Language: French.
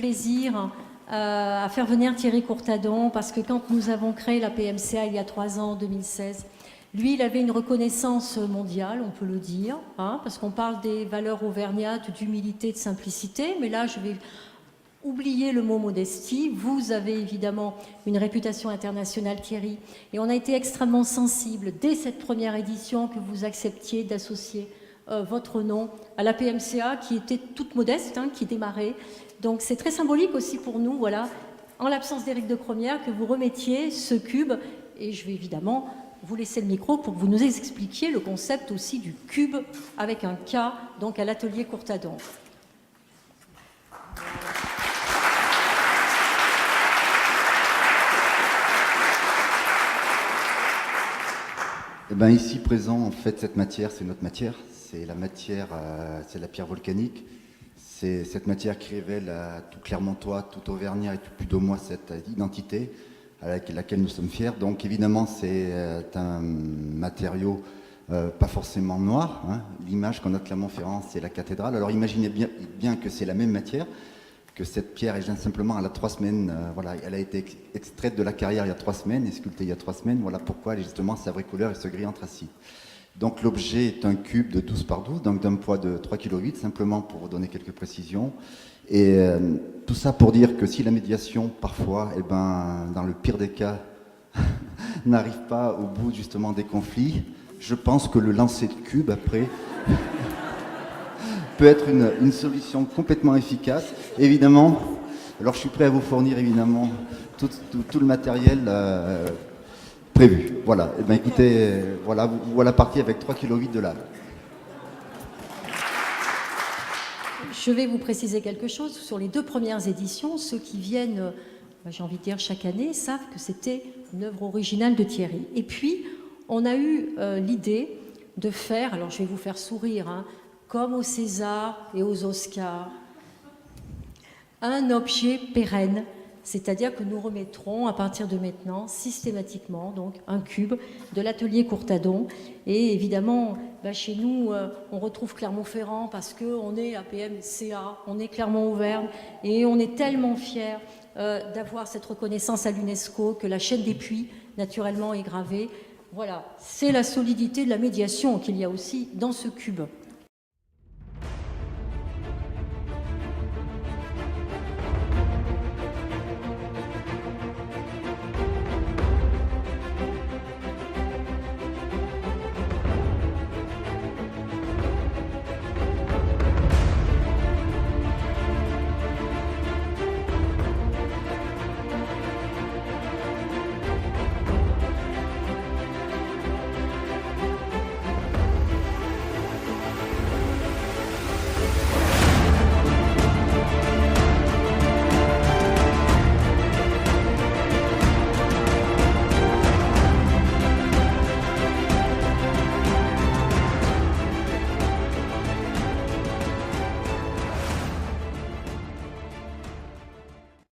plaisir à faire venir Thierry Courtadon, parce que quand nous avons créé la PMCA il y a 3 ans, en 2016, lui, il avait une reconnaissance mondiale, on peut le dire, hein, parce qu'on parle des valeurs auvergnates, d'humilité, de simplicité, mais là, je vais oublier le mot modestie. Vous avez évidemment une réputation internationale, Thierry, et on a été extrêmement sensible dès cette première édition que vous acceptiez d'associer votre nom à la PMCA, qui était toute modeste, hein, qui démarrait. Donc c'est très symbolique aussi pour nous, voilà, en l'absence d'Éric de Cromière, que vous remettiez ce cube, et je vais évidemment vous laisser le micro pour que vous nous expliquiez le concept aussi du cube avec un K, donc à l'atelier Courtadon. Eh bien, ici présent, en fait, cette matière, c'est notre matière. C'est la matière, c'est la pierre volcanique. C'est cette matière qui révèle à tout Clermontois, tout Auvergnat et tout Puy-de-Dôme cette identité à laquelle nous sommes fiers. Donc évidemment, c'est un matériau pas forcément noir. Hein. L'image qu'on a de Clermont-Ferrand, c'est la cathédrale. Alors imaginez bien que c'est la même matière, que cette pierre, elle vient simplement, elle a 3 semaines, voilà, elle a été extraite de la carrière il y a 3 semaines et sculptée il y a 3 semaines. Voilà pourquoi elle est justement sa vraie couleur et ce gris anthracite. Donc l'objet est un cube de 12 par 12, donc d'un poids de 3,8 kg, simplement pour vous donner quelques précisions. Et tout ça pour dire que si la médiation, parfois, eh ben, dans le pire des cas, n'arrive pas au bout justement des conflits, je pense que le lancer de cube après peut être une solution complètement efficace. Évidemment, alors je suis prêt à vous fournir évidemment tout le matériel prévu. Voilà, et ben écoutez, voilà parti avec 3,8 kg de lave. Je vais vous préciser quelque chose. Sur les 2 premières éditions, ceux qui viennent, j'ai envie de dire chaque année, savent que c'était une œuvre originale de Thierry. Et puis, on a eu l'idée de faire, alors je vais vous faire sourire, hein, comme aux Césars et aux Oscars, un objet pérenne, c'est-à-dire que nous remettrons à partir de maintenant systématiquement donc un cube de l'atelier Courtadon. Et évidemment, chez nous, on retrouve Clermont-Ferrand parce qu'on est APMCA, on est Clermont-Auvergne et on est tellement fiers d'avoir cette reconnaissance à l'UNESCO que la chaîne des puits, naturellement, est gravée. Voilà, c'est la solidité de la médiation qu'il y a aussi dans ce cube.